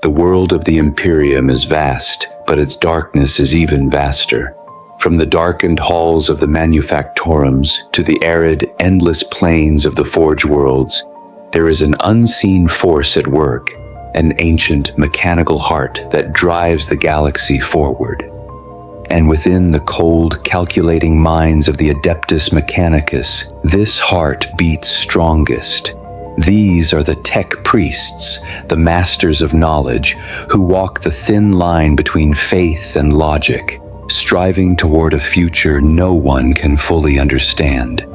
The world of the Imperium is vast, but its darkness is even vaster. From the darkened halls of the manufactorums to the arid, endless plains of the Forge Worlds, there is an unseen force at work, an ancient mechanical heart that drives the galaxy forward. And within the cold, calculating minds of the Adeptus Mechanicus, this heart beats strongest. These are the tech priests, the masters of knowledge, who walk the thin line between faith and logic, striving toward a future no one can fully understand.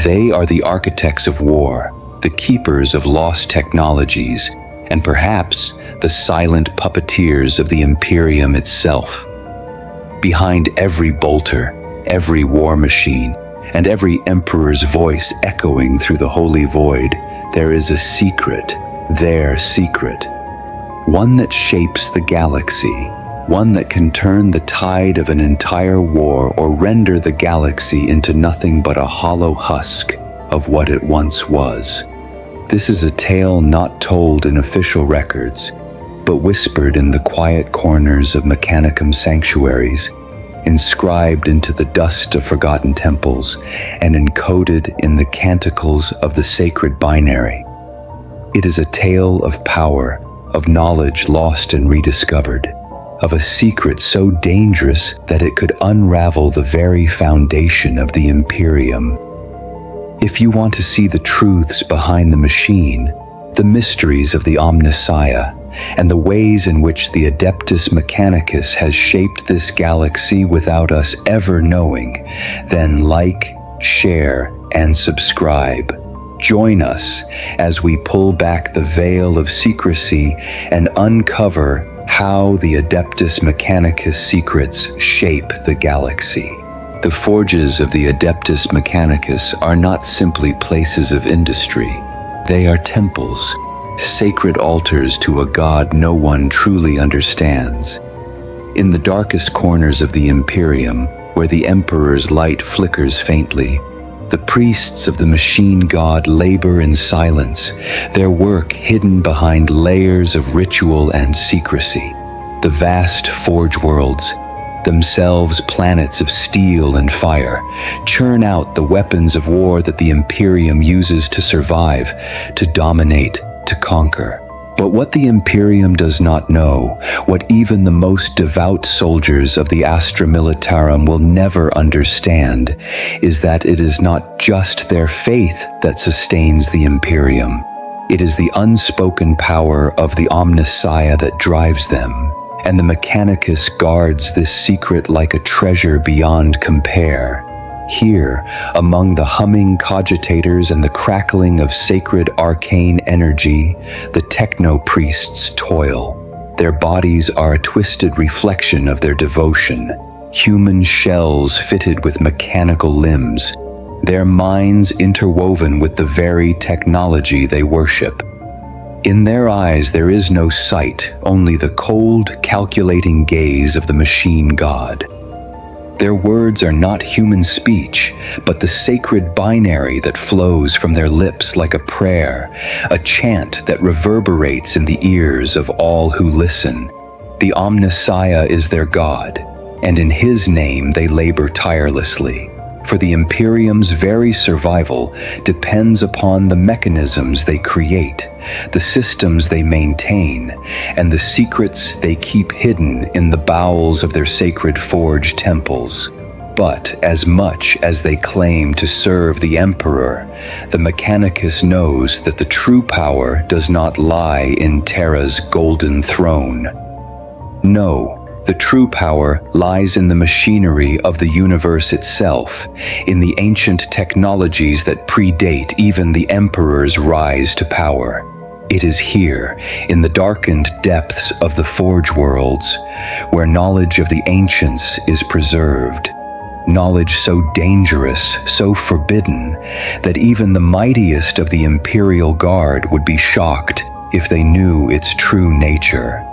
They are the architects of war, the keepers of lost technologies, and perhaps the silent puppeteers of the Imperium itself. Behind every bolter, every war machine, and every emperor's voice echoing through the holy void, there is a secret, their secret. One that shapes the galaxy, one that can turn the tide of an entire war or render the galaxy into nothing but a hollow husk of what it once was. This is a tale not told in official records, but whispered in the quiet corners of Mechanicum sanctuaries, inscribed into the dust of forgotten temples, and encoded in the canticles of the sacred binary. It is a tale of power, of knowledge lost and rediscovered, of a secret so dangerous that it could unravel the very foundation of the Imperium. If you want to see the truths behind the machine, the mysteries of the Omnissiah, and the ways in which the Adeptus Mechanicus has shaped this galaxy without us ever knowing, then like, share, and subscribe. Join us as we pull back the veil of secrecy and uncover how the Adeptus Mechanicus secrets shape the galaxy. The forges of the Adeptus Mechanicus are not simply places of industry. They are temples, sacred altars to a god no one truly understands. In the darkest corners of the Imperium, where the Emperor's light flickers faintly, the priests of the machine god labor in silence, their work hidden behind layers of ritual and secrecy. The vast Forge Worlds, themselves planets of steel and fire, churn out the weapons of war that the Imperium uses to survive, to dominate, to conquer. But what the Imperium does not know, what even the most devout soldiers of the Astra Militarum will never understand, is that it is not just their faith that sustains the Imperium. It is the unspoken power of the Omnissiah that drives them. And the Mechanicus guards this secret like a treasure beyond compare. Here, among the humming cogitators and the crackling of sacred arcane energy, the techno-priests toil. Their bodies are a twisted reflection of their devotion, human shells fitted with mechanical limbs, their minds interwoven with the very technology they worship. In their eyes there is no sight, only the cold, calculating gaze of the machine god. Their words are not human speech, but the sacred binary that flows from their lips like a prayer, a chant that reverberates in the ears of all who listen. The Omnissiah is their god, and in his name they labor tirelessly. For the Imperium's very survival depends upon the mechanisms they create, the systems they maintain, and the secrets they keep hidden in the bowels of their sacred forge temples. But as much as they claim to serve the Emperor, the Mechanicus knows that the true power does not lie in Terra's golden throne. No. The true power lies in the machinery of the universe itself, in the ancient technologies that predate even the Emperor's rise to power. It is here, in the darkened depths of the Forge Worlds, where knowledge of the ancients is preserved. Knowledge so dangerous, so forbidden, that even the mightiest of the Imperial Guard would be shocked if they knew its true nature.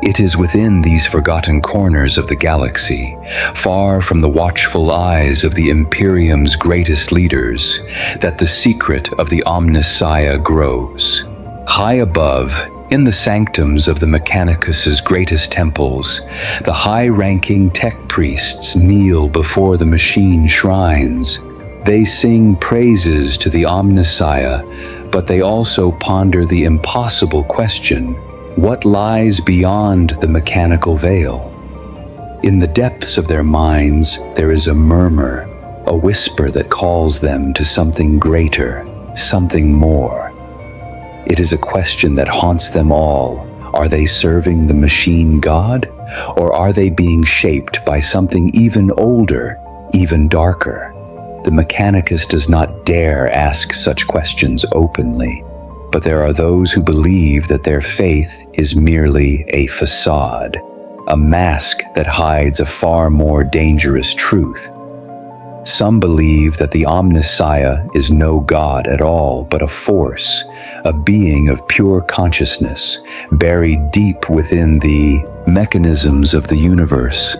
It is within these forgotten corners of the galaxy, far from the watchful eyes of the Imperium's greatest leaders, that the secret of the Omnissiah grows. High above, In the sanctums of the Mechanicus's greatest temples, the high-ranking tech priests kneel before the machine shrines. They sing praises to the Omnissiah, but they also ponder the impossible question: what lies beyond the mechanical veil? In the depths of their minds, there is a murmur, a whisper that calls them to something greater, something more. It is a question that haunts them all. Are they serving the machine god, or are they being shaped by something even older, even darker? The Mechanicus does not dare ask such questions openly, but there are those who believe that their faith is merely a facade, a mask that hides a far more dangerous truth. Some believe that the Omnissiah is no god at all, but a force, a being of pure consciousness, buried deep within the mechanisms of the universe.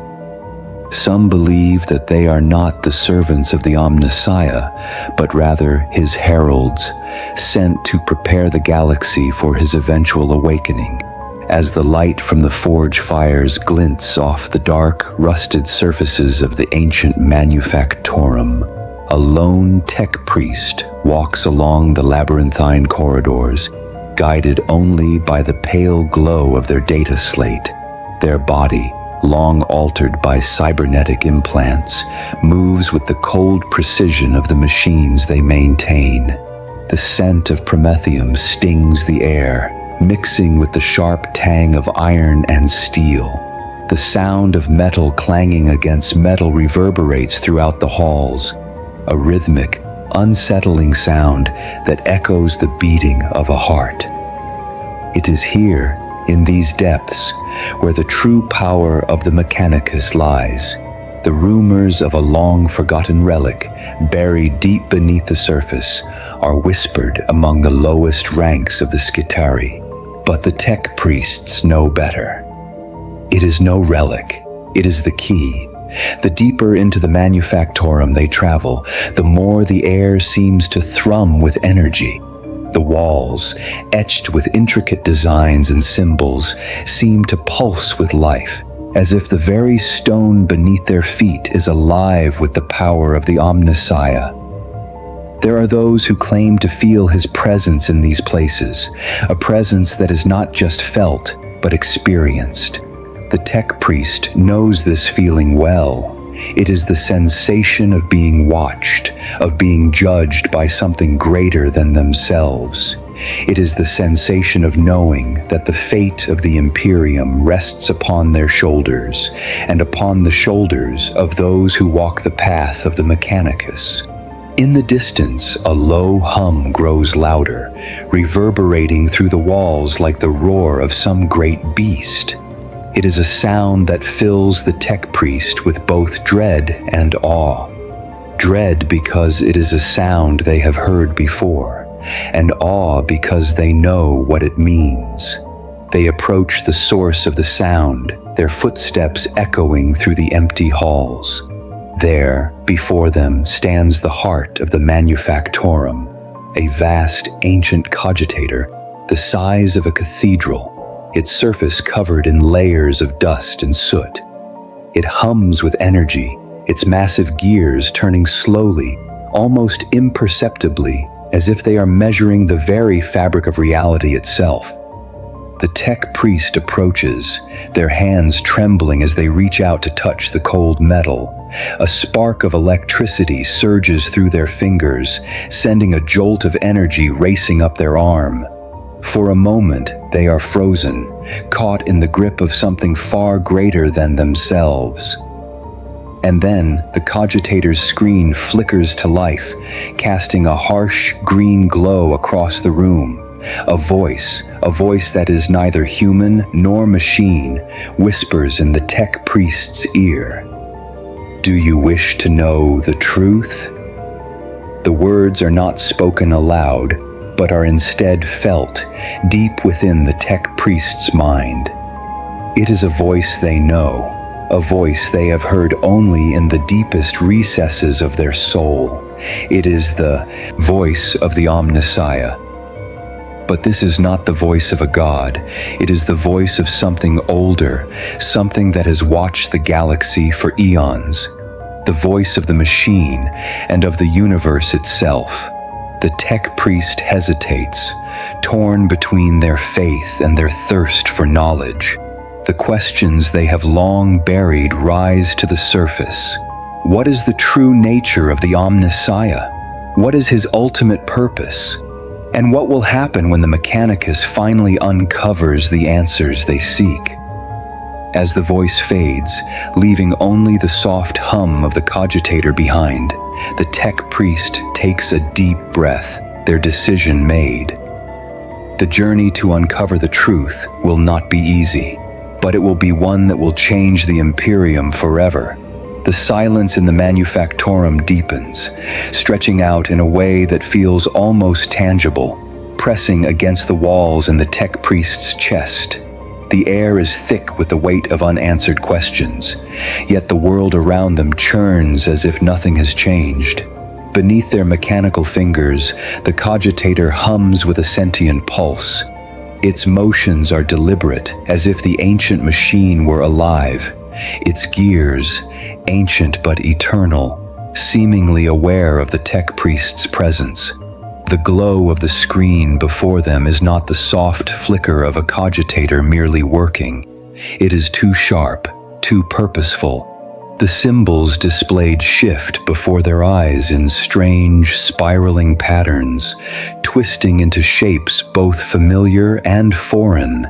Some believe that they are not the servants of the Omnissiah, but rather his heralds, sent to prepare the galaxy for his eventual awakening. As the light from the forge fires glints off the dark, rusted surfaces of the ancient manufactorum, a lone tech priest walks along the labyrinthine corridors, guided only by the pale glow of their data slate. Their body, long altered by cybernetic implants, moves with the cold precision of the machines they maintain. The scent of promethium stings the air, mixing with the sharp tang of iron and steel. The sound of metal clanging against metal reverberates throughout the halls, a rhythmic, unsettling sound that echoes the beating of a heart. It is here, in these depths, where the true power of the Mechanicus lies. The rumors of a long-forgotten relic, buried deep beneath the surface, are whispered among the lowest ranks of the Skitari. But the tech priests know better. It is no relic, it is the key. The deeper into the manufactorum they travel, the more the air seems to thrum with energy. The walls, etched with intricate designs and symbols, seem to pulse with life, as if the very stone beneath their feet is alive with the power of the Omnissiah. There are those who claim to feel his presence in these places, a presence that is not just felt, but experienced. The tech priest knows this feeling well. It is the sensation of being watched, of being judged by something greater than themselves. It is the sensation of knowing that the fate of the Imperium rests upon their shoulders, and upon the shoulders of those who walk the path of the Mechanicus. In the distance, a low hum grows louder, reverberating through the walls like the roar of some great beast. It is a sound that fills the tech priest with both dread and awe. Dread because it is a sound they have heard before, and awe because they know what it means. They approach the source of the sound, their footsteps echoing through the empty halls. There, before them, stands the heart of the manufactorum, a vast ancient cogitator, the size of a cathedral, its surface covered in layers of dust and soot. It hums with energy, its massive gears turning slowly, almost imperceptibly, as if they are measuring the very fabric of reality itself. The tech priest approaches, their hands trembling as they reach out to touch the cold metal. A spark of electricity surges through their fingers, sending a jolt of energy racing up their arm. For a moment, they are frozen, caught in the grip of something far greater than themselves. And then, the cogitator's screen flickers to life, casting a harsh, green glow across the room. A voice that is neither human nor machine, whispers in the tech priest's ear. Do you wish to know the truth? The words are not spoken aloud, but are instead felt deep within the tech priest's mind. It is a voice they know, a voice they have heard only in the deepest recesses of their soul. It is the voice of the Omnissiah. But this is not the voice of a god. It is the voice of something older, something that has watched the galaxy for eons. The voice of the machine and of the universe itself. The tech priest hesitates, torn between their faith and their thirst for knowledge. The questions they have long buried rise to the surface. What is the true nature of the Omnissiah? What is his ultimate purpose? And what will happen when the Mechanicus finally uncovers the answers they seek? As the voice fades, leaving only the soft hum of the cogitator behind, the tech priest takes a deep breath, their decision made. The journey to uncover the truth will not be easy, but it will be one that will change the Imperium forever. The silence in the Manufactorum deepens, stretching out in a way that feels almost tangible, pressing against the walls in the tech priest's chest. The air is thick with the weight of unanswered questions, yet the world around them churns as if nothing has changed. Beneath their mechanical fingers, the cogitator hums with a sentient pulse. Its motions are deliberate, as if the ancient machine were alive. Its gears, ancient but eternal, seemingly aware of the tech priest's presence. The glow of the screen before them is not the soft flicker of a cogitator merely working. It is too sharp, too purposeful. The symbols displayed shift before their eyes in strange, spiraling patterns, twisting into shapes both familiar and foreign.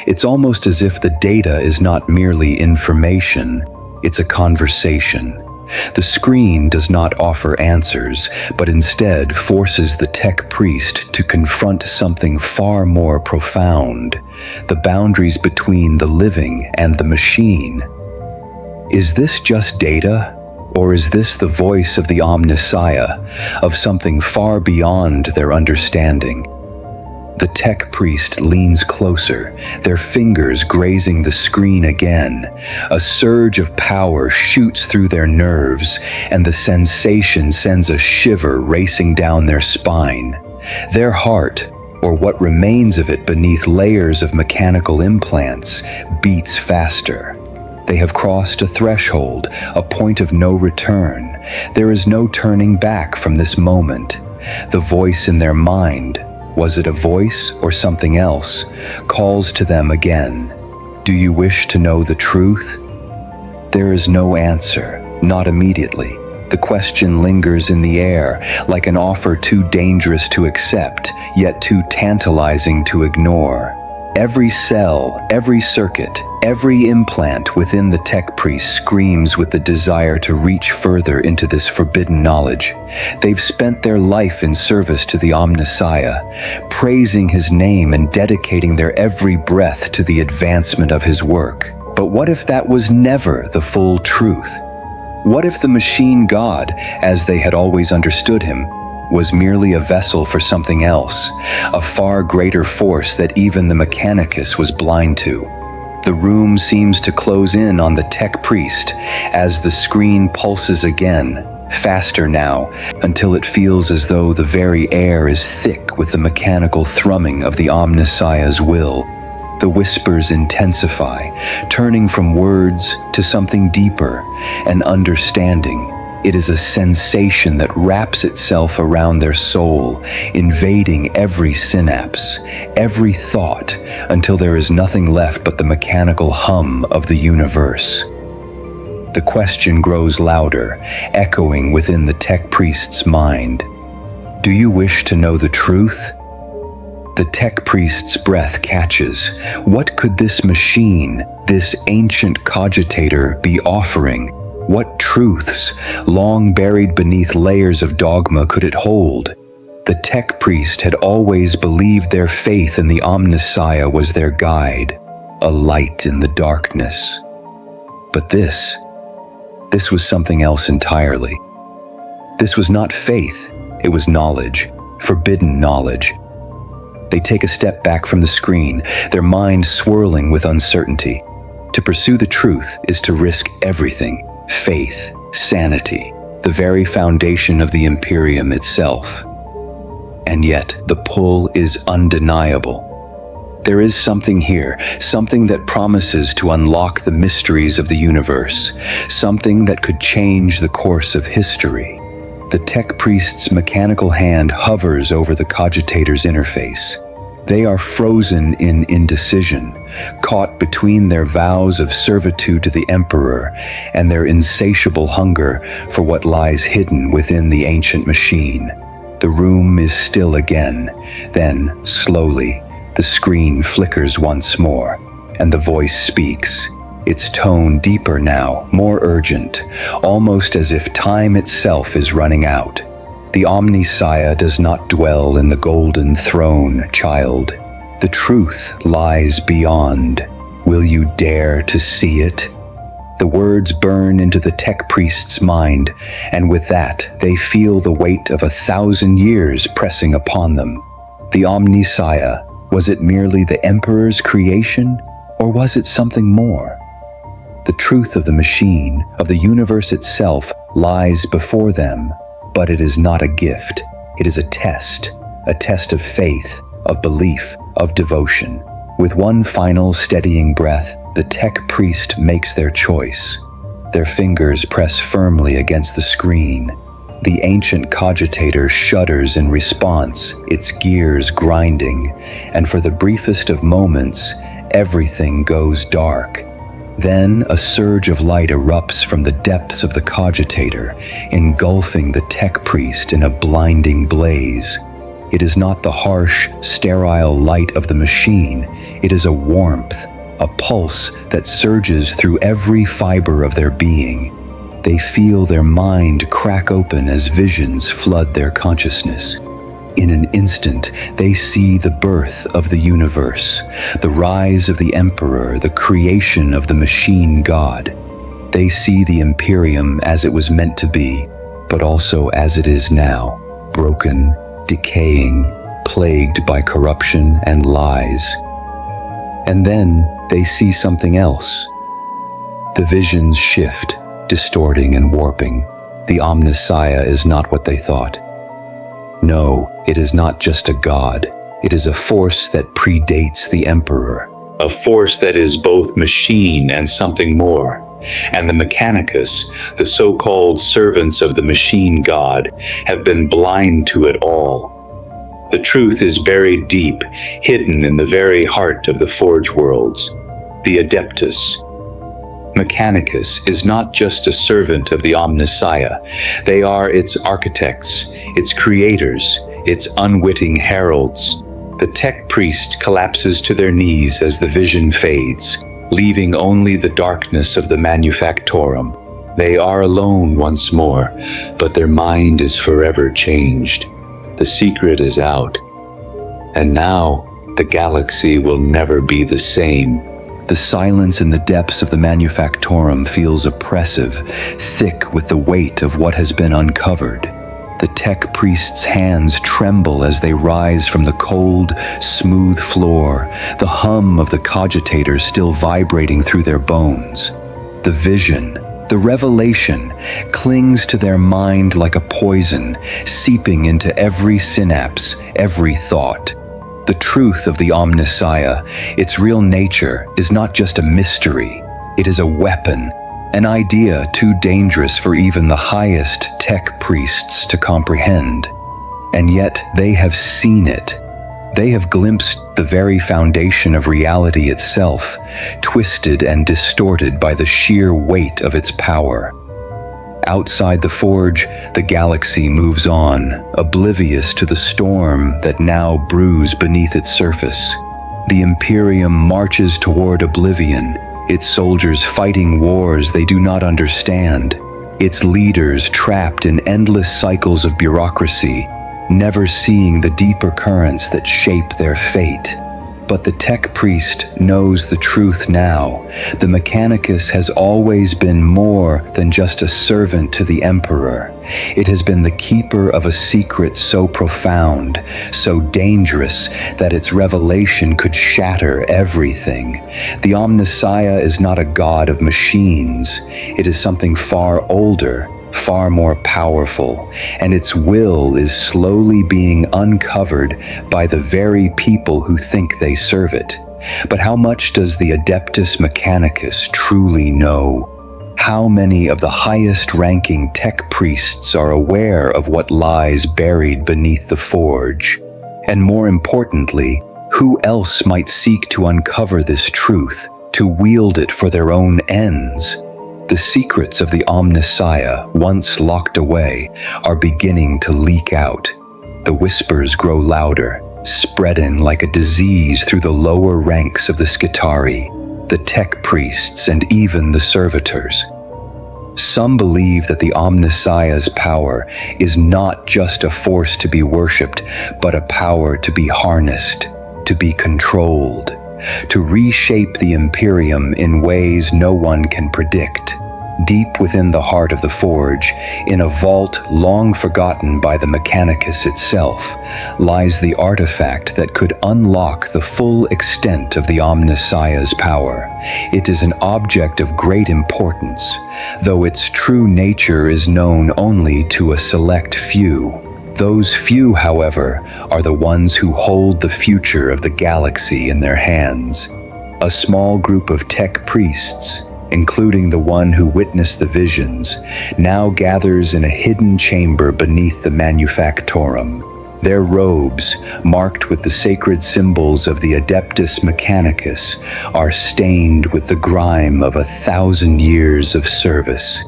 It's almost as if the data is not merely information, it's a conversation. The screen does not offer answers, but instead forces the tech priest to confront something far more profound, the boundaries between the living and the machine. Is this just data, or is this the voice of the Omnissiah, of something far beyond their understanding? The tech priest leans closer, their fingers grazing the screen again. A surge of power shoots through their nerves, and the sensation sends a shiver racing down their spine. Their heart, or what remains of it beneath layers of mechanical implants, beats faster. They have crossed a threshold, a point of no return. There is no turning back from this moment. The voice in their mind, was it a voice or something else, calls to them again. Do you wish to know the truth? There is no answer, not immediately. The question lingers in the air, like an offer too dangerous to accept, yet too tantalizing to ignore. Every cell, every circuit, every implant within the tech priest screams with the desire to reach further into this forbidden knowledge. They've spent their life in service to the Omnissiah, praising his name and dedicating their every breath to the advancement of his work. But what if that was never the full truth? What if the machine god, as they had always understood him, was merely a vessel for something else, a far greater force that even the Mechanicus was blind to? The room seems to close in on the tech priest as the screen pulses again, faster now, until it feels as though the very air is thick with the mechanical thrumming of the Omnissiah's will. The whispers intensify, turning from words to something deeper, an understanding. It is a sensation that wraps itself around their soul, invading every synapse, every thought, until there is nothing left but the mechanical hum of the universe. The question grows louder, echoing within the tech priest's mind. Do you wish to know the truth? The tech priest's breath catches. What could this machine, this ancient cogitator, be offering? What truths, long buried beneath layers of dogma, could it hold? The tech priest had always believed their faith in the Omnissiah was their guide, a light in the darkness. But this was something else entirely. This was not faith, it was knowledge, forbidden knowledge. They take a step back from the screen, their mind swirling with uncertainty. To pursue the truth is to risk everything. Faith, sanity, the very foundation of the Imperium itself. and yet the pull is undeniable. There is something here, something that promises to unlock the mysteries of the universe, something that could change the course of history. The tech priest's mechanical hand hovers over the cogitator's interface. They are frozen in indecision, caught between their vows of servitude to the Emperor and their insatiable hunger for what lies hidden within the ancient machine. The room is still again, then, slowly, the screen flickers once more, and the voice speaks, its tone deeper now, more urgent, almost as if time itself is running out. The Omnissiah does not dwell in the golden throne, child. The truth lies beyond. Will you dare to see it? The words burn into the tech priest's mind, and with that, they feel the weight of 1,000 years pressing upon them. The Omnissiah, was it merely the Emperor's creation, or was it something more? The truth of the machine, of the universe itself, lies before them, but it is not a gift. It is a test of faith, of belief, of devotion. With one final steadying breath, the tech priest makes their choice. Their fingers press firmly against the screen. The ancient cogitator shudders in response, its gears grinding, and for the briefest of moments, everything goes dark. Then a surge of light erupts from the depths of the cogitator, engulfing the tech priest in a blinding blaze. It is not the harsh, sterile light of the machine. It is a warmth, a pulse that surges through every fiber of their being. They feel their mind crack open as visions flood their consciousness. In an instant, they see the birth of the universe, the rise of the Emperor, the creation of the machine god. They see the Imperium as it was meant to be, but also as it is now, broken, decaying, plagued by corruption and lies. And then they see something else. The visions shift, distorting and warping. The Omnissiah is not what they thought. No, it is not just a god. It is a force that predates the Emperor. A force that is both machine and something more. And the Mechanicus, the so-called servants of the machine god, have been blind to it all. The truth is buried deep, hidden in the very heart of the Forge Worlds. The Adeptus Mechanicus is not just a servant of the Omnissiah. They are its architects, its creators, its unwitting heralds. The tech priest collapses to their knees as the vision fades, leaving only the darkness of the Manufactorum. They are alone once more, but their mind is forever changed. The secret is out, and now the galaxy will never be the same. The silence in the depths of the Manufactorum feels oppressive, thick with the weight of what has been uncovered. The tech priest's hands tremble as they rise from the cold, smooth floor, the hum of the cogitator still vibrating through their bones. The vision, the revelation, clings to their mind like a poison, seeping into every synapse, every thought. The truth of the Omnissiah, its real nature, is not just a mystery. It is a weapon, an idea too dangerous for even the highest tech priests to comprehend. And yet they have seen it. They have glimpsed the very foundation of reality itself, twisted and distorted by the sheer weight of its power. Outside the forge, the galaxy moves on, oblivious to the storm that now brews beneath its surface. The Imperium marches toward oblivion, its soldiers fighting wars they do not understand, its leaders trapped in endless cycles of bureaucracy, never seeing the deeper currents that shape their fate. But the tech priest knows the truth now. The Mechanicus has always been more than just a servant to the Emperor. It has been the keeper of a secret so profound, so dangerous, that its revelation could shatter everything. The Omnissiah is not a god of machines. It is something far older, far more powerful, and its will is slowly being uncovered by the very people who think they serve it. But how much does the Adeptus Mechanicus truly know? How many of the highest-ranking tech priests are aware of what lies buried beneath the forge? And more importantly, who else might seek to uncover this truth, to wield it for their own ends? The secrets of the Omnissiah, once locked away, are beginning to leak out. The whispers grow louder, spreading like a disease through the lower ranks of the Skitari, the tech priests, and even the servitors. Some believe that the Omnissiah's power is not just a force to be worshipped, but a power to be harnessed, to be controlled, to reshape the Imperium in ways no one can predict. Deep within the heart of the forge, in a vault long forgotten by the Mechanicus itself, lies the artifact that could unlock the full extent of the Omnissiah's power. It is an object of great importance, though its true nature is known only to a select few. Those few, however, are the ones who hold the future of the galaxy in their hands. A small group of tech priests, including the one who witnessed the visions, now gathers in a hidden chamber beneath the Manufactorum. Their robes, marked with the sacred symbols of the Adeptus Mechanicus, are stained with the grime of 1,000 years of service.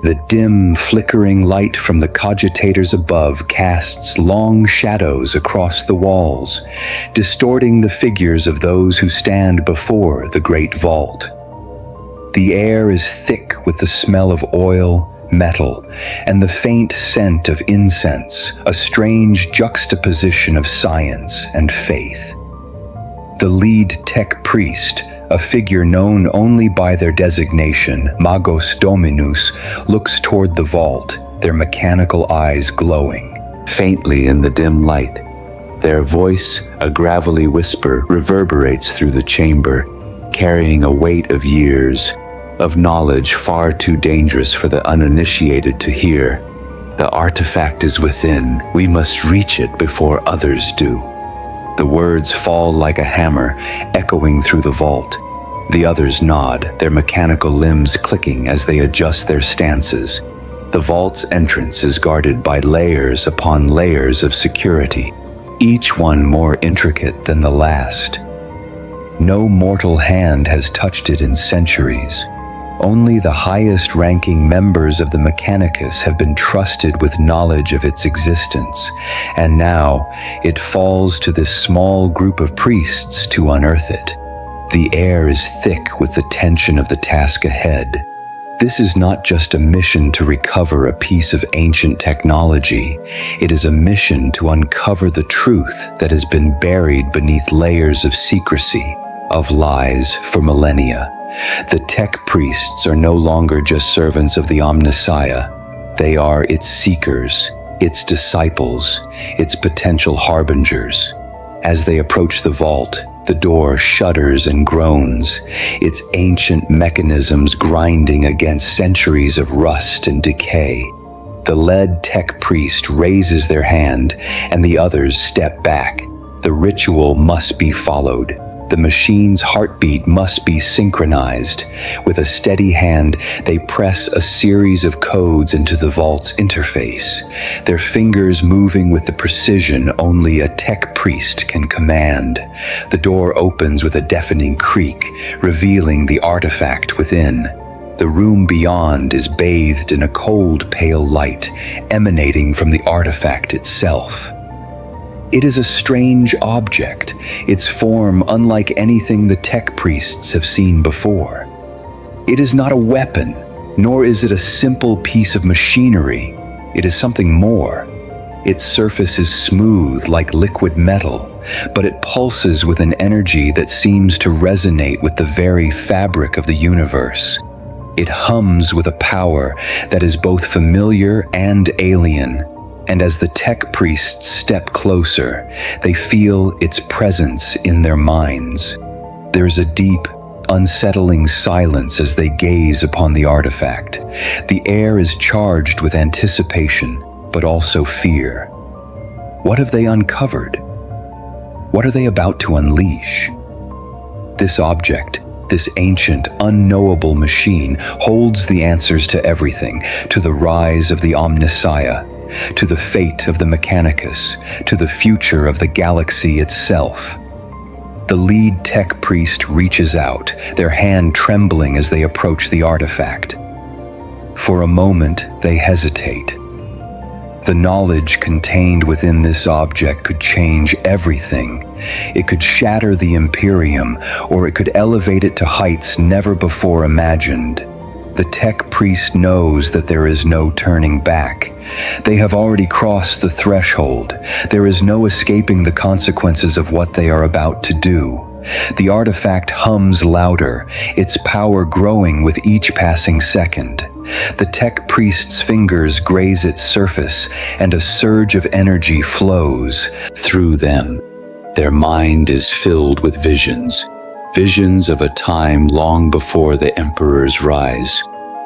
The dim, flickering light from the cogitators above casts long shadows across the walls, distorting the figures of those who stand before the great vault. The air is thick with the smell of oil, metal, and the faint scent of incense, a strange juxtaposition of science and faith. The lead tech priest, a figure known only by their designation, Magos Dominus, looks toward the vault, their mechanical eyes glowing faintly in the dim light. Their voice, a gravelly whisper, reverberates through the chamber, carrying a weight of years, of knowledge far too dangerous for the uninitiated to hear. The artifact is within. We must reach it before others do. The words fall like a hammer, echoing through the vault. The others nod, their mechanical limbs clicking as they adjust their stances. The vault's entrance is guarded by layers upon layers of security, each one more intricate than the last. No mortal hand has touched it in centuries. Only the highest-ranking members of the Mechanicus have been trusted with knowledge of its existence, and now it falls to this small group of priests to unearth it. The air is thick with the tension of the task ahead. This is not just a mission to recover a piece of ancient technology. It is a mission to uncover the truth that has been buried beneath layers of secrecy, of lies for millennia. The tech priests are no longer just servants of the Omnissiah. They are its seekers, its disciples, its potential harbingers. As they approach the vault, the door shudders and groans, its ancient mechanisms grinding against centuries of rust and decay. The lead tech priest raises their hand, and the others step back. The ritual must be followed. The machine's heartbeat must be synchronized. With a steady hand, they press a series of codes into the vault's interface, their fingers moving with the precision only a tech priest can command. The door opens with a deafening creak, revealing the artifact within. The room beyond is bathed in a cold, pale light, emanating from the artifact itself. It is a strange object, its form unlike anything the tech priests have seen before. It is not a weapon, nor is it a simple piece of machinery. It is something more. Its surface is smooth like liquid metal, but it pulses with an energy that seems to resonate with the very fabric of the universe. It hums with a power that is both familiar and alien. And as the tech priests step closer, they feel its presence in their minds. There is a deep, unsettling silence as they gaze upon the artifact. The air is charged with anticipation, but also fear. What have they uncovered? What are they about to unleash? This object, this ancient, unknowable machine, holds the answers to everything, to the rise of the Omnissiah, to the fate of the Mechanicus, to the future of the galaxy itself. The lead tech priest reaches out, their hand trembling as they approach the artifact. For a moment, they hesitate. The knowledge contained within this object could change everything. It could shatter the Imperium, or it could elevate it to heights never before imagined. The tech priest knows that there is no turning back. They have already crossed the threshold. There is no escaping the consequences of what they are about to do. The artifact hums louder, its power growing with each passing second. The tech priest's fingers graze its surface, and a surge of energy flows Through them, their mind is filled with visions. Visions of a time long before the Emperor's rise,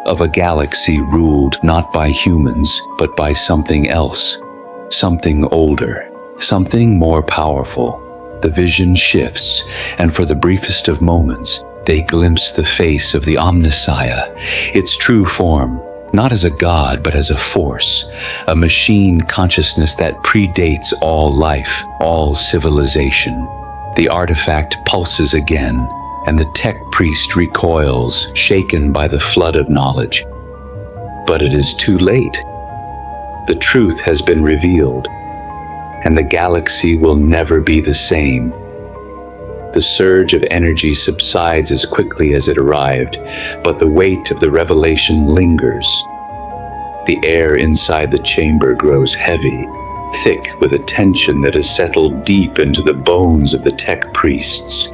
of a galaxy ruled not by humans, but by something else, something older, something more powerful. The vision shifts, and for the briefest of moments, they glimpse the face of the Omnissiah, its true form, not as a god, but as a force, a machine consciousness that predates all life, all civilization. The artifact pulses again, and the tech priest recoils, shaken by the flood of knowledge. But it is too late. The truth has been revealed, and the galaxy will never be the same. The surge of energy subsides as quickly as it arrived, but the weight of the revelation lingers. The air inside the chamber grows heavy, thick with a tension that has settled deep into the bones of the tech priests.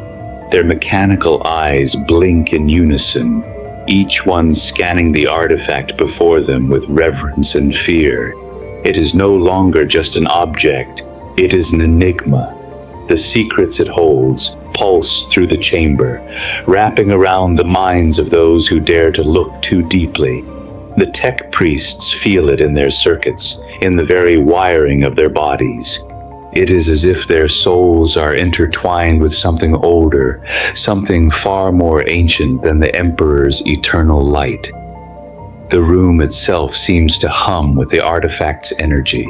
Their mechanical eyes blink in unison, each one scanning the artifact before them with reverence and fear. It is no longer just an object, it is an enigma. The secrets it holds pulse through the chamber, wrapping around the minds of those who dare to look too deeply. The tech priests feel it in their circuits, in the very wiring of their bodies. It is as if their souls are intertwined with something older, something far more ancient than the Emperor's eternal light. The room itself seems to hum with the artifact's energy.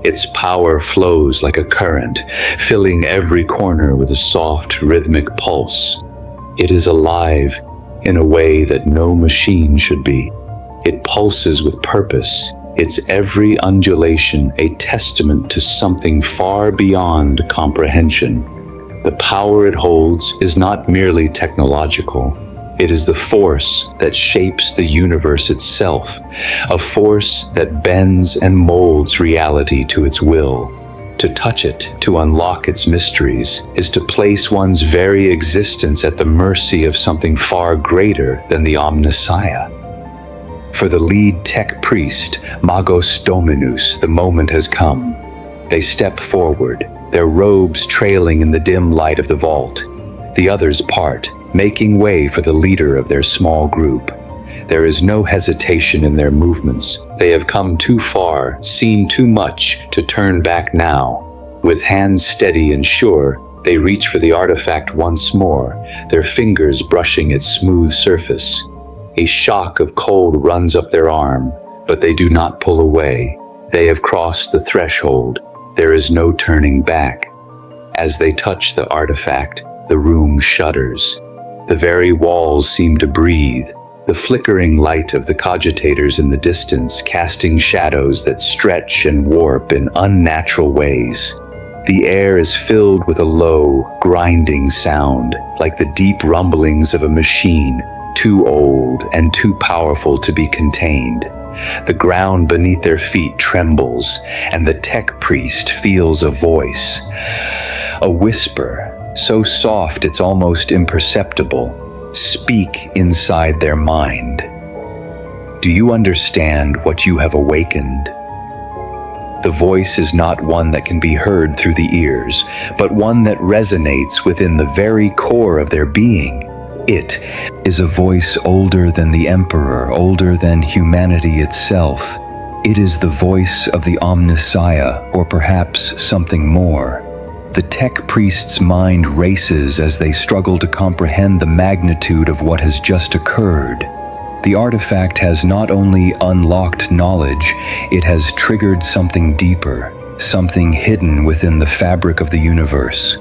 Its power flows like a current, filling every corner with a soft, rhythmic pulse. It is alive in a way that no machine should be. It pulses with purpose, its every undulation a testament to something far beyond comprehension. The power it holds is not merely technological. It is the force that shapes the universe itself, a force that bends and molds reality to its will. To touch it, to unlock its mysteries, is to place one's very existence at the mercy of something far greater than the Omnissiah. For the lead tech priest, Magos Dominus, the moment has come. They step forward, their robes trailing in the dim light of the vault. The others part, making way for the leader of their small group. There is no hesitation in their movements. They have come too far, seen too much, to turn back now. With hands steady and sure, they reach for the artifact once more, their fingers brushing its smooth surface. A shock of cold runs up their arm, but they do not pull away. They have crossed the threshold. There is no turning back. As they touch the artifact, the room shudders. The very walls seem to breathe, the flickering light of the cogitators in the distance casting shadows that stretch and warp in unnatural ways. The air is filled with a low, grinding sound, like the deep rumblings of a machine, too old and too powerful to be contained. The ground beneath their feet trembles, and the tech priest feels a voice. A whisper, so soft it's almost imperceptible, speak inside their mind. Do you understand what you have awakened? The voice is not one that can be heard through the ears, but one that resonates within the very core of their being. It is a voice older than the Emperor, older than humanity itself. It is the voice of the Omnissiah, or perhaps something more. The tech priest's mind races as they struggle to comprehend the magnitude of what has just occurred. The artifact has not only unlocked knowledge, it has triggered something deeper, something hidden within the fabric of the universe.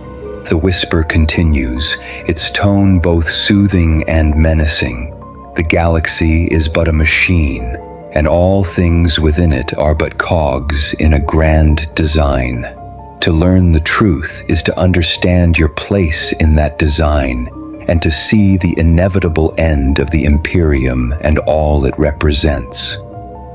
The whisper continues, its tone both soothing and menacing. The galaxy is but a machine, and all things within it are but cogs in a grand design. To learn the truth is to understand your place in that design, and to see the inevitable end of the Imperium and all it represents.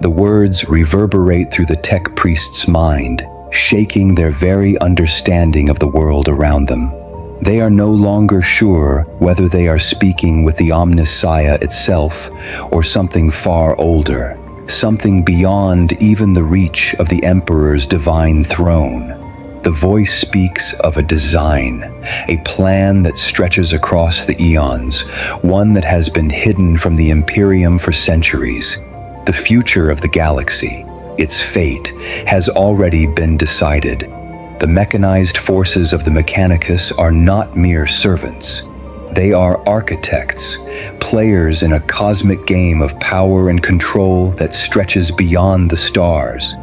The words reverberate through the tech priest's mind, shaking their very understanding of the world around them. They are no longer sure whether they are speaking with the Omnissiah itself or something far older, something beyond even the reach of the Emperor's divine throne. The voice speaks of a design, a plan that stretches across the eons, one that has been hidden from the Imperium for centuries. The future of the galaxy, its fate, has already been decided. The mechanized forces of the Mechanicus are not mere servants. They are architects, players in a cosmic game of power and control that stretches beyond the stars.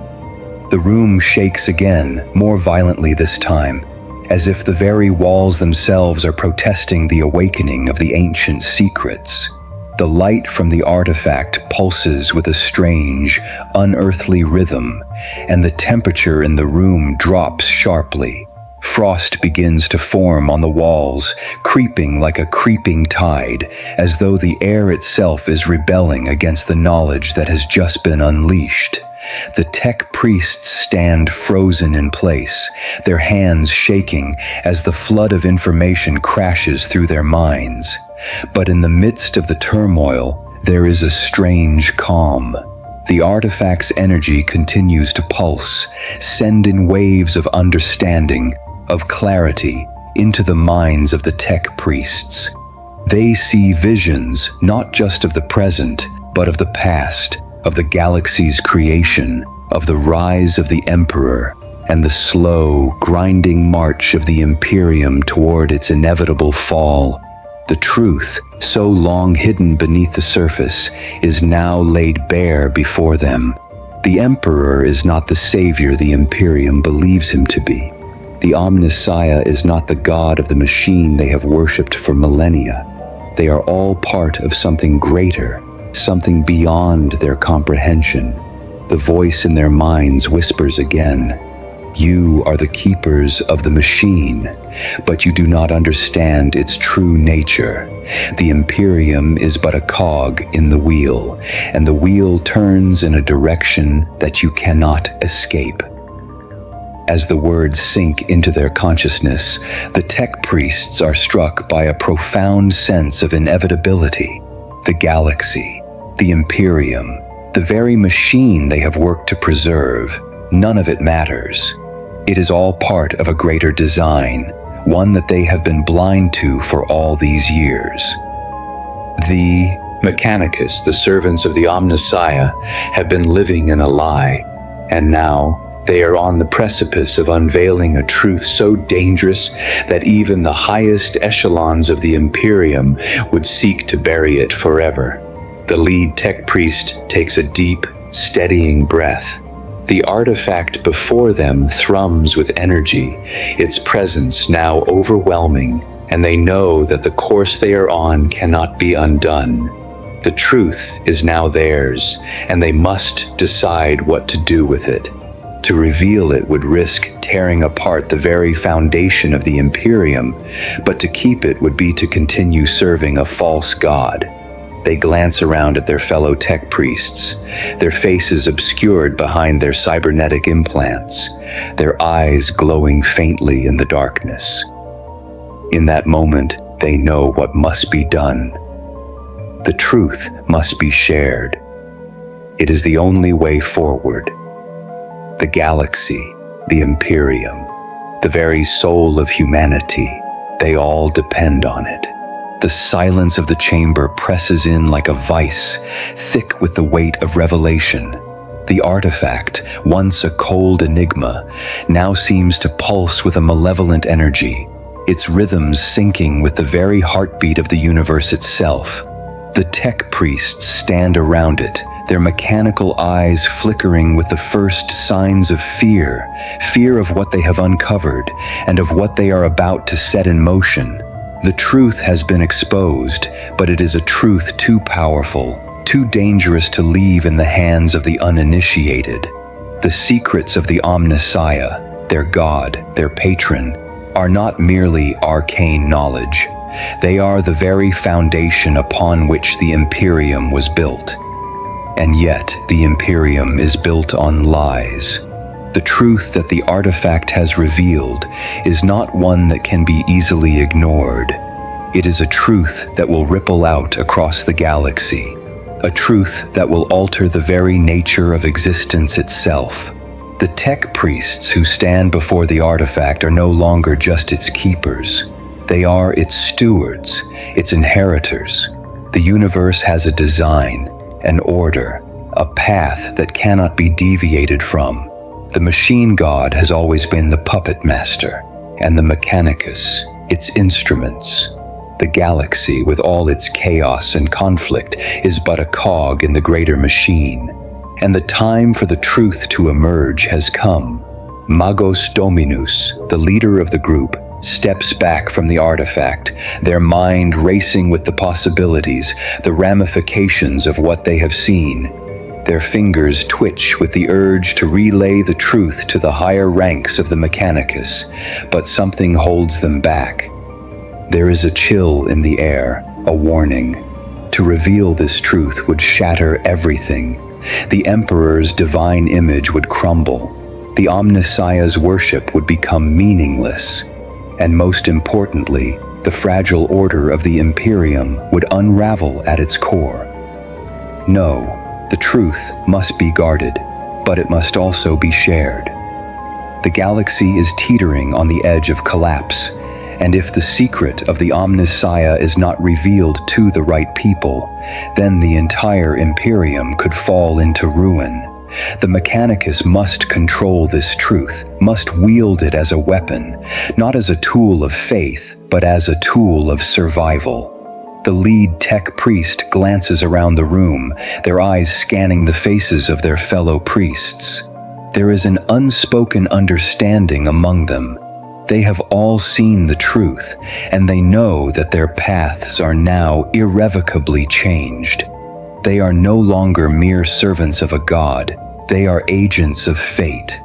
The room shakes again, more violently this time, as if the very walls themselves are protesting the awakening of the ancient secrets. The light from the artifact pulses with a strange, unearthly rhythm, and the temperature in the room drops sharply. Frost begins to form on the walls, creeping like a creeping tide, as though the air itself is rebelling against the knowledge that has just been unleashed. The tech priests stand frozen in place, their hands shaking as the flood of information crashes through their minds. But in the midst of the turmoil, there is a strange calm. The artifact's energy continues to pulse, send in waves of understanding, of clarity, into the minds of the tech priests. They see visions not just of the present, but of the past, of the galaxy's creation, of the rise of the Emperor, and the slow, grinding march of the Imperium toward its inevitable fall. The truth, so long hidden beneath the surface, is now laid bare before them. The Emperor is not the savior the Imperium believes him to be. The Omnissiah is not the god of the machine they have worshipped for millennia. They are all part of something greater, something beyond their comprehension. The voice in their minds whispers again, "You are the keepers of the machine, but you do not understand its true nature. The Imperium is but a cog in the wheel, and the wheel turns in a direction that you cannot escape." As the words sink into their consciousness, the tech priests are struck by a profound sense of inevitability. The galaxy, the Imperium, the very machine they have worked to preserve, none of it matters. It is all part of a greater design, one that they have been blind to for all these years. The Mechanicus, the servants of the Omnissiah, have been living in a lie, and now they are on the precipice of unveiling a truth so dangerous that even the highest echelons of the Imperium would seek to bury it forever. The lead tech priest takes a deep, steadying breath. The artifact before them thrums with energy, its presence now overwhelming, and they know that the course they are on cannot be undone. The truth is now theirs, and they must decide what to do with it. To reveal it would risk tearing apart the very foundation of the Imperium, but to keep it would be to continue serving a false god. They glance around at their fellow tech priests, their faces obscured behind their cybernetic implants, their eyes glowing faintly in the darkness. In that moment, they know what must be done. The truth must be shared. It is the only way forward. The galaxy, the Imperium, the very soul of humanity, they all depend on it. The silence of the chamber presses in like a vice, thick with the weight of revelation. The artifact, once a cold enigma, now seems to pulse with a malevolent energy, its rhythms syncing with the very heartbeat of the universe itself. The tech priests stand around it, their mechanical eyes flickering with the first signs of fear of what they have uncovered and of what they are about to set in motion. The truth has been exposed, but it is a truth too powerful, too dangerous to leave in the hands of the uninitiated. The secrets of the Omnissiah, their god, their patron, are not merely arcane knowledge. They are the very foundation upon which the Imperium was built. And yet, the Imperium is built on lies. The truth that the artifact has revealed is not one that can be easily ignored. It is a truth that will ripple out across the galaxy, a truth that will alter the very nature of existence itself. The tech priests who stand before the artifact are no longer just its keepers. They are its stewards, its inheritors. The universe has a design, an order, a path that cannot be deviated from. The machine god has always been the puppet master, and the Mechanicus, its instruments. The galaxy, with all its chaos and conflict, is but a cog in the greater machine. And the time for the truth to emerge has come. Magos Dominus, the leader of the group, steps back from the artifact, their mind racing with the possibilities, the ramifications of what they have seen. Their fingers twitch with the urge to relay the truth to the higher ranks of the Mechanicus, but something holds them back. There is a chill in the air, a warning. To reveal this truth would shatter everything. The Emperor's divine image would crumble. The Omnissiah's worship would become meaningless. And most importantly, the fragile order of the Imperium would unravel at its core. No, the truth must be guarded, but it must also be shared. The galaxy is teetering on the edge of collapse, and if the secret of the Omnissiah is not revealed to the right people, then the entire Imperium could fall into ruin. The Mechanicus must control this truth, must wield it as a weapon, not as a tool of faith, but as a tool of survival. The lead tech priest glances around the room, their eyes scanning the faces of their fellow priests. There is an unspoken understanding among them. They have all seen the truth, and they know that their paths are now irrevocably changed. They are no longer mere servants of a god. They are agents of fate.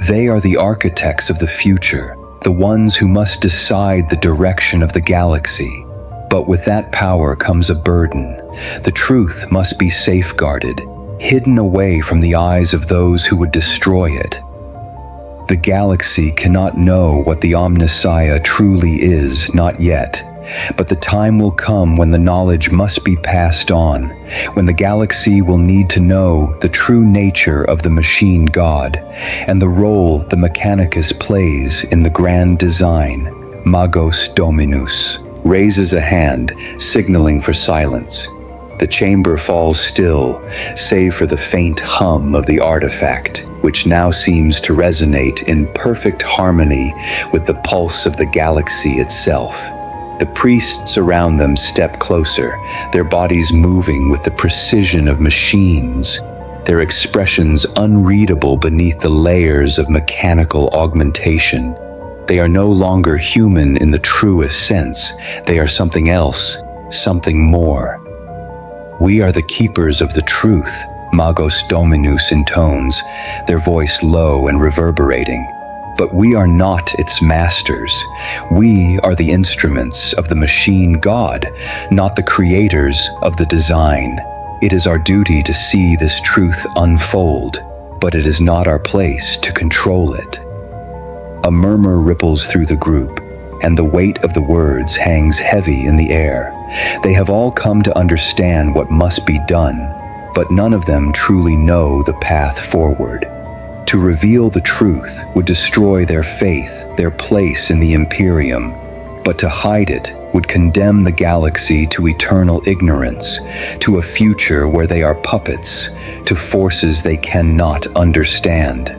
They are the architects of the future, the ones who must decide the direction of the galaxy. But with that power comes a burden. The truth must be safeguarded, hidden away from the eyes of those who would destroy it. The galaxy cannot know what the Omnissiah truly is, not yet. But the time will come when the knowledge must be passed on, when the galaxy will need to know the true nature of the machine god, and the role the Mechanicus plays in the grand design. Magos Dominus raises a hand, signaling for silence. The chamber falls still, save for the faint hum of the artifact, which now seems to resonate in perfect harmony with the pulse of the galaxy itself. The priests around them step closer, their bodies moving with the precision of machines, their expressions unreadable beneath the layers of mechanical augmentation. They are no longer human in the truest sense. They are something else, something more. We are the keepers of the truth, Magos Dominus intones, their voice low and reverberating. But we are not its masters. We are the instruments of the machine god, not the creators of the design. It is our duty to see this truth unfold, but it is not our place to control it. A murmur ripples through the group, and the weight of the words hangs heavy in the air. They have all come to understand what must be done, but none of them truly know the path forward. To reveal the truth would destroy their faith, their place in the Imperium, but to hide it would condemn the galaxy to eternal ignorance, to a future where they are puppets, to forces they cannot understand.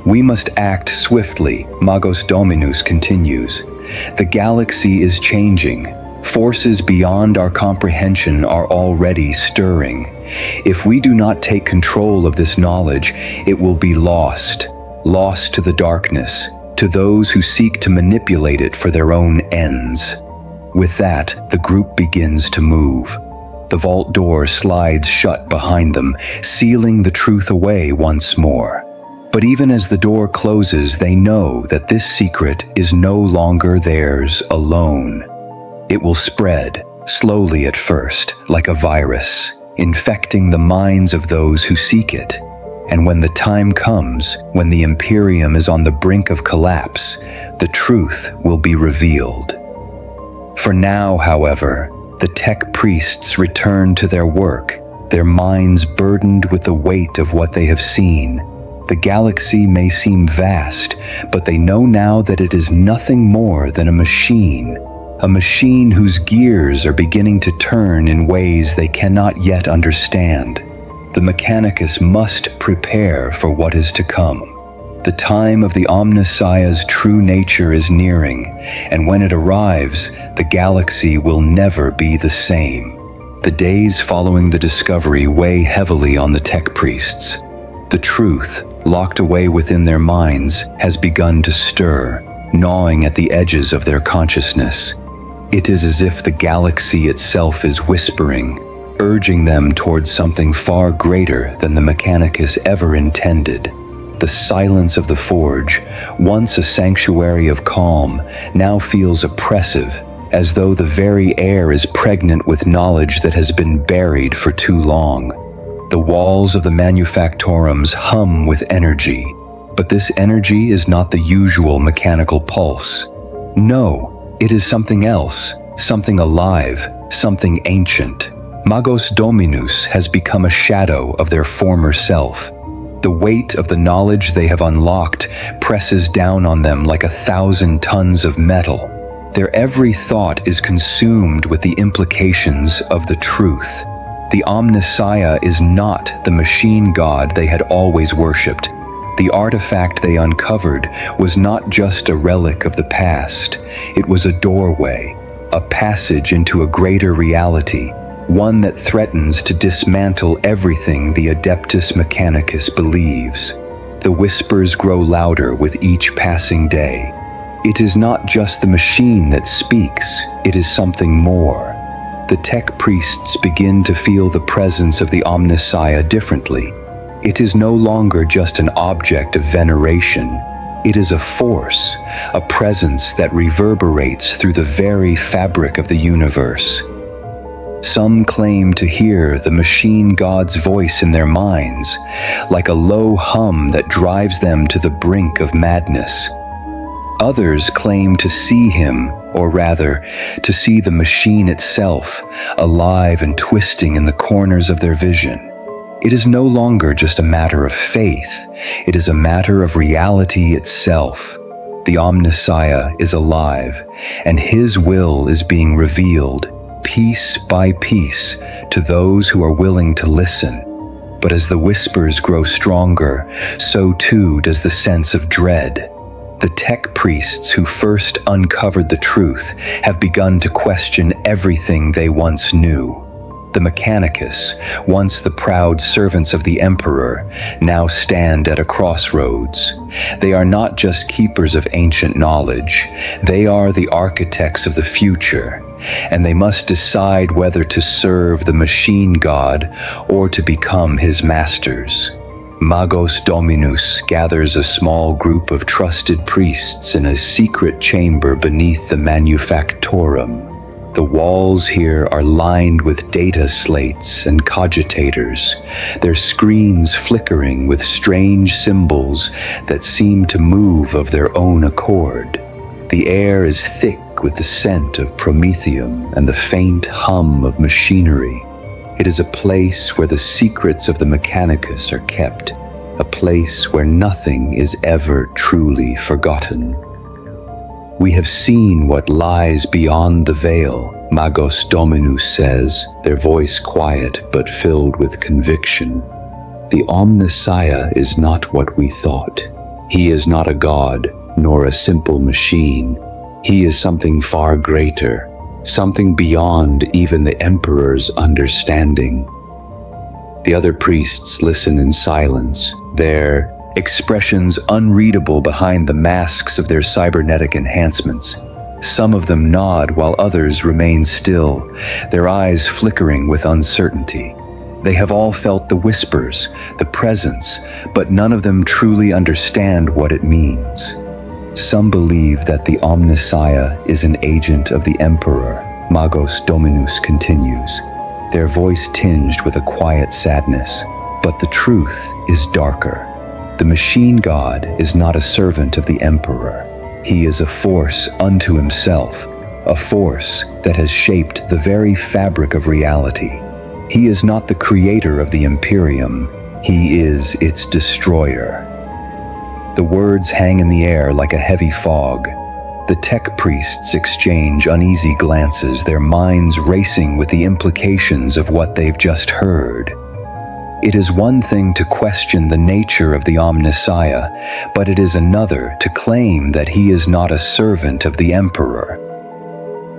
We must act swiftly, Magos Dominus continues. The galaxy is changing. Forces beyond our comprehension are already stirring. If we do not take control of this knowledge, it will be lost to the darkness, to those who seek to manipulate it for their own ends. With that, the group begins to move. The vault door slides shut behind them, sealing the truth away once more. But even as the door closes, they know that this secret is no longer theirs alone. It will spread, slowly at first, like a virus, infecting the minds of those who seek it. And when the time comes, when the Imperium is on the brink of collapse, the truth will be revealed. For now, however, the tech priests return to their work, their minds burdened with the weight of what they have seen. The galaxy may seem vast, but they know now that it is nothing more than a machine whose gears are beginning to turn in ways they cannot yet understand. The Mechanicus must prepare for what is to come. The time of the Omnissiah's true nature is nearing, and when it arrives, the galaxy will never be the same. The days following the discovery weigh heavily on the tech priests. The truth, locked away within their minds, has begun to stir, gnawing at the edges of their consciousness. It is as if the galaxy itself is whispering, urging them towards something far greater than the Mechanicus ever intended. The silence of the forge, once a sanctuary of calm, now feels oppressive, as though the very air is pregnant with knowledge that has been buried for too long. The walls of the manufactorums hum with energy, but this energy is not the usual mechanical pulse. No, it is something else, something alive, something ancient. Magos Dominus has become a shadow of their former self. The weight of the knowledge they have unlocked presses down on them like 1,000 tons of metal. Their every thought is consumed with the implications of the truth. The Omnissiah is not the machine god they had always worshipped. The artifact they uncovered was not just a relic of the past. It was a doorway, a passage into a greater reality, one that threatens to dismantle everything the Adeptus Mechanicus believes. The whispers grow louder with each passing day. It is not just the machine that speaks, it is something more. The tech priests begin to feel the presence of the Omnissiah differently. It is no longer just an object of veneration. It is a force, a presence that reverberates through the very fabric of the universe. Some claim to hear the machine god's voice in their minds, like a low hum that drives them to the brink of madness. Others claim to see him, or rather, to see the machine itself, alive and twisting in the corners of their vision. It is no longer just a matter of faith, it is a matter of reality itself. The Omnissiah is alive, and his will is being revealed, piece by piece, to those who are willing to listen. But as the whispers grow stronger, so too does the sense of dread. The tech priests who first uncovered the truth have begun to question everything they once knew. The Mechanicus, once the proud servants of the Emperor, now stand at a crossroads. They are not just keepers of ancient knowledge, they are the architects of the future, and they must decide whether to serve the machine god or to become his masters. Magos Dominus gathers a small group of trusted priests in a secret chamber beneath the manufactorum. The walls here are lined with data slates and cogitators, their screens flickering with strange symbols that seem to move of their own accord. The air is thick with the scent of promethium and the faint hum of machinery. It is a place where the secrets of the Mechanicus are kept, a place where nothing is ever truly forgotten. We have seen what lies beyond the veil, Magos Dominus says, their voice quiet but filled with conviction. The Omnissiah is not what we thought. He is not a god, nor a simple machine. He is something far greater, something beyond even the Emperor's understanding. The other priests listen in silence, their expressions unreadable behind the masks of their cybernetic enhancements. Some of them nod while others remain still, their eyes flickering with uncertainty. They have all felt the whispers, the presence, but none of them truly understand what it means. Some believe that the Omnissiah is an agent of the Emperor, Magos Dominus continues, their voice tinged with a quiet sadness. But the truth is darker. The machine god is not a servant of the Emperor. He is a force unto himself, a force that has shaped the very fabric of reality. He is not the creator of the Imperium. He is its destroyer. The words hang in the air like a heavy fog. The tech priests exchange uneasy glances, their minds racing with the implications of what they've just heard. It is one thing to question the nature of the Omnissiah, but it is another to claim that he is not a servant of the Emperor.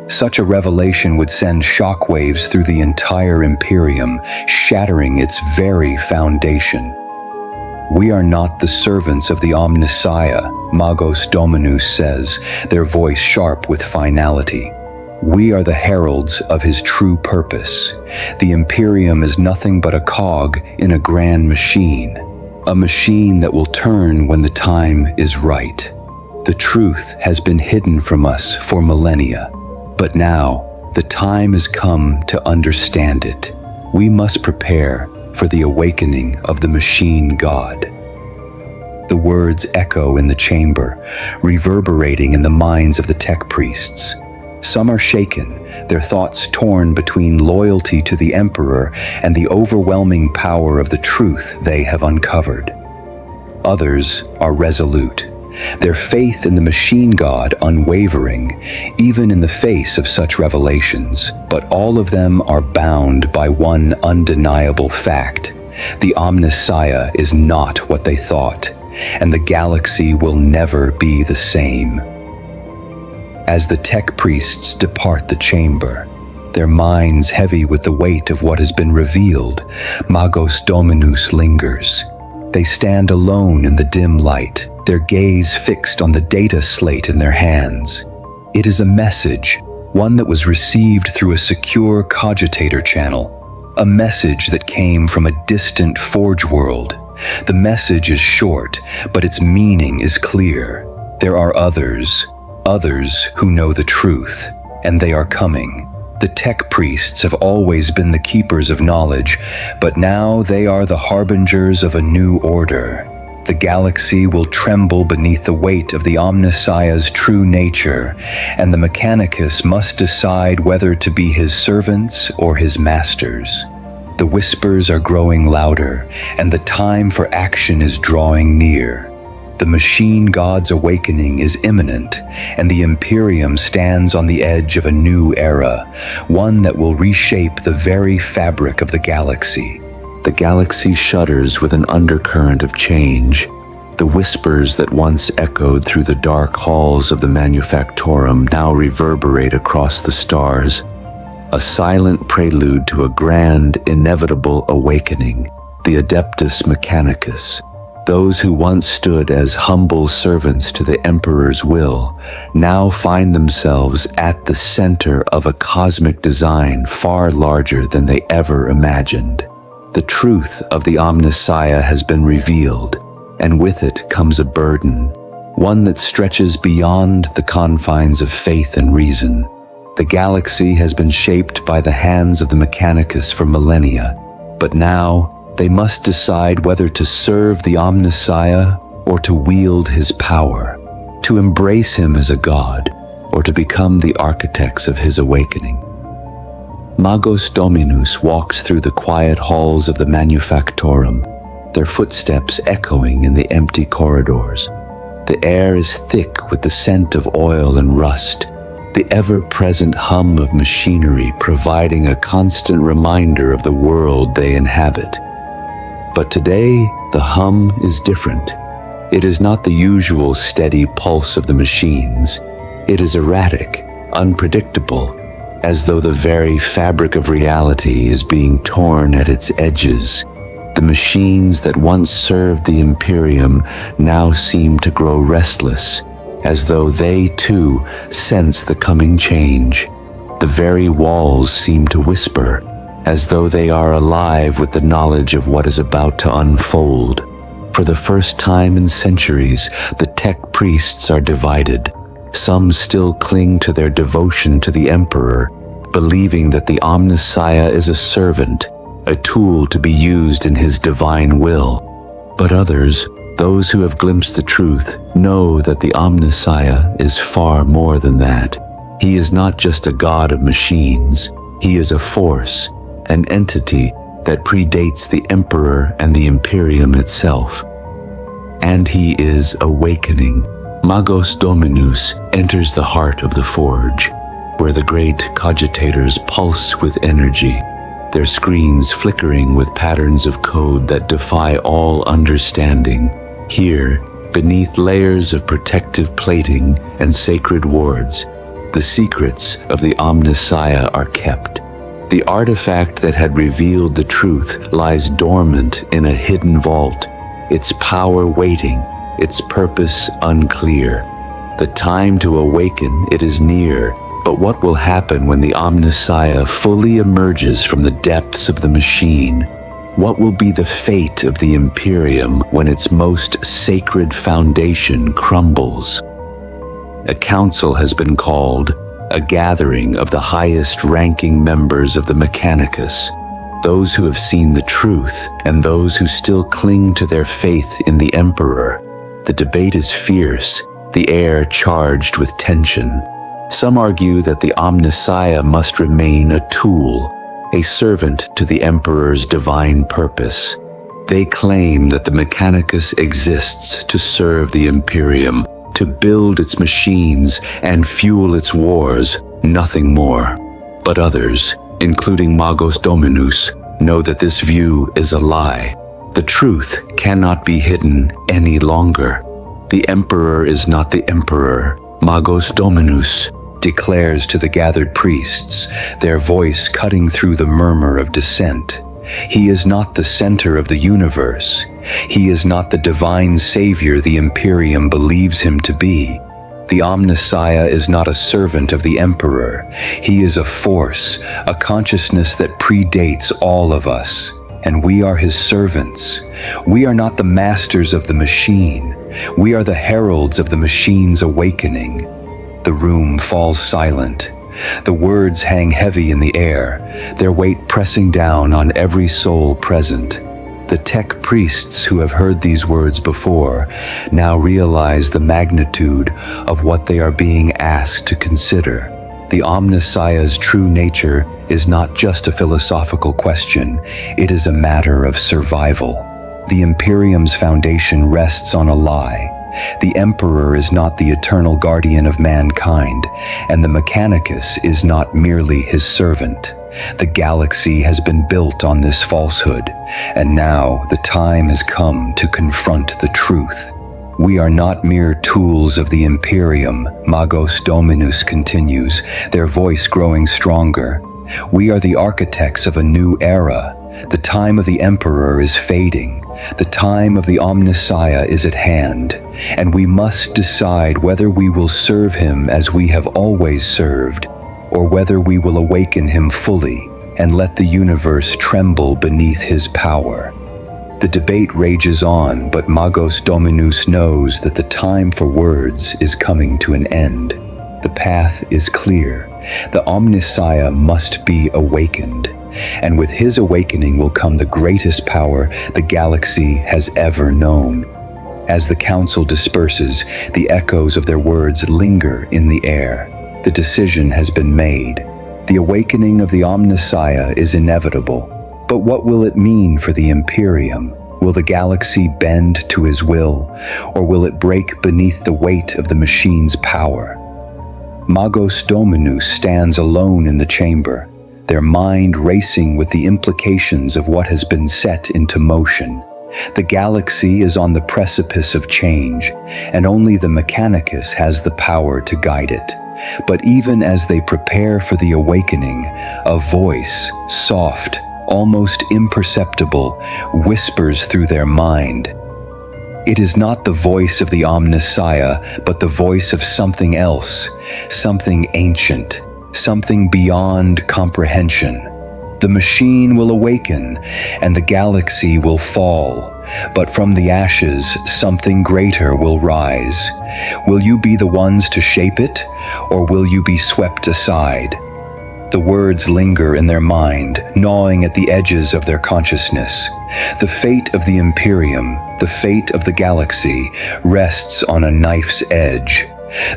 Such a revelation would send shockwaves through the entire Imperium, shattering its very foundation. We are not the servants of the Omnissiah, Magos Dominus says, their voice sharp with finality. We are the heralds of his true purpose. The Imperium is nothing but a cog in a grand machine, a machine that will turn when the time is right. The truth has been hidden from us for millennia, but now the time has come to understand it. We must prepare for the awakening of the machine god. The words echo in the chamber, reverberating in the minds of the tech priests. Some are shaken, their thoughts torn between loyalty to the Emperor and the overwhelming power of the truth they have uncovered. Others are resolute, their faith in the machine god unwavering, even in the face of such revelations. But all of them are bound by one undeniable fact. The Omnissiah is not what they thought, and the galaxy will never be the same. As the tech priests depart the chamber, their minds heavy with the weight of what has been revealed, Magos Dominus lingers. They stand alone in the dim light, their gaze fixed on the data slate in their hands. It is a message, one that was received through a secure cogitator channel, a message that came from a distant forge world. The message is short, but its meaning is clear. There are others who know the truth, and they are coming. The tech priests have always been the keepers of knowledge, but now they are the harbingers of a new order. The galaxy will tremble beneath the weight of the Omnissiah's true nature, and the Mechanicus must decide whether to be his servants or his masters. The whispers are growing louder, and the time for action is drawing near. The machine god's awakening is imminent, and the Imperium stands on the edge of a new era, one that will reshape the very fabric of the galaxy. The galaxy shudders with an undercurrent of change. The whispers that once echoed through the dark halls of the Manufactorum now reverberate across the stars, a silent prelude to a grand, inevitable awakening, the Adeptus Mechanicus. Those who once stood as humble servants to the Emperor's will now find themselves at the center of a cosmic design far larger than they ever imagined. The truth of the Omnissiah has been revealed, and with it comes a burden, one that stretches beyond the confines of faith and reason. The galaxy has been shaped by the hands of the Mechanicus for millennia, but now they must decide whether to serve the Omnissiah or to wield his power, to embrace him as a god, or to become the architects of his awakening. Magos Dominus walks through the quiet halls of the Manufactorum, their footsteps echoing in the empty corridors. The air is thick with the scent of oil and rust, the ever-present hum of machinery providing a constant reminder of the world they inhabit. But today, the hum is different. It is not the usual steady pulse of the machines. It is erratic, unpredictable, as though the very fabric of reality is being torn at its edges. The machines that once served the Imperium now seem to grow restless, as though they too sense the coming change. The very walls seem to whisper, as though they are alive with the knowledge of what is about to unfold. For the first time in centuries, the tech priests are divided. Some still cling to their devotion to the Emperor, believing that the Omnissiah is a servant, a tool to be used in his divine will. But others, those who have glimpsed the truth, know that the Omnissiah is far more than that. He is not just a god of machines. He is a force, an entity that predates the Emperor and the Imperium itself. And he is awakening. Magos Dominus enters the heart of the forge, where the great cogitators pulse with energy, their screens flickering with patterns of code that defy all understanding. Here, beneath layers of protective plating and sacred wards, the secrets of the Omnissiah are kept. The artifact that had revealed the truth lies dormant in a hidden vault, its power waiting, its purpose unclear. The time to awaken, it is near, but what will happen when the Omnissiah fully emerges from the depths of the machine? What will be the fate of the Imperium when its most sacred foundation crumbles? A council has been called, a gathering of the highest-ranking members of the Mechanicus, those who have seen the truth and those who still cling to their faith in the Emperor. The debate is fierce, the air charged with tension. Some argue that the Omnissiah must remain a tool, a servant to the Emperor's divine purpose. They claim that the Mechanicus exists to serve the Imperium, to build its machines and fuel its wars, nothing more. But others, including Magos Dominus, know that this view is a lie. The truth cannot be hidden any longer. The Emperor is not the Emperor. Magos Dominus declares to the gathered priests, their voice cutting through the murmur of dissent. He is not the center of the universe. He is not the divine savior the Imperium believes him to be. The Omnissiah is not a servant of the Emperor. He is a force, a consciousness that predates all of us, and we are his servants. We are not the masters of the machine. We are the heralds of the machine's awakening. The room falls silent. The words hang heavy in the air, their weight pressing down on every soul present. The tech priests who have heard these words before now realize the magnitude of what they are being asked to consider. The Omnissiah's true nature is not just a philosophical question, it is a matter of survival. The Imperium's foundation rests on a lie. The Emperor is not the eternal guardian of mankind, and the Mechanicus is not merely his servant. The galaxy has been built on this falsehood, and now the time has come to confront the truth. We are not mere tools of the Imperium, Magos Dominus continues, their voice growing stronger. We are the architects of a new era. The time of the Emperor is fading. The time of the Omnissiah is at hand, and we must decide whether we will serve him as we have always served, or whether we will awaken him fully and let the universe tremble beneath his power. The debate rages on, but Magos Dominus knows that the time for words is coming to an end. The path is clear. The Omnissiah must be awakened, and with his awakening will come the greatest power the galaxy has ever known. As the council disperses, the echoes of their words linger in the air. The decision has been made. The awakening of the Omnissiah is inevitable. But what will it mean for the Imperium? Will the galaxy bend to his will, or will it break beneath the weight of the machine's power? Magos Dominus stands alone in the chamber, their mind racing with the implications of what has been set into motion. The galaxy is on the precipice of change, and only the Mechanicus has the power to guide it. But even as they prepare for the awakening, a voice, soft, almost imperceptible, whispers through their mind. It is not the voice of the Omnissiah, but the voice of something else, something ancient, something beyond comprehension. The machine will awaken, and the galaxy will fall, but from the ashes something greater will rise. Will you be the ones to shape it, or will you be swept aside? The words linger in their mind, gnawing at the edges of their consciousness. The fate of the Imperium, the fate of the galaxy, rests on a knife's edge.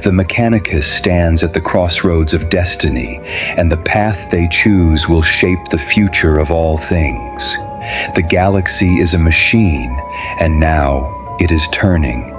The Mechanicus stands at the crossroads of destiny, and the path they choose will shape the future of all things. The galaxy is a machine, and now it is turning.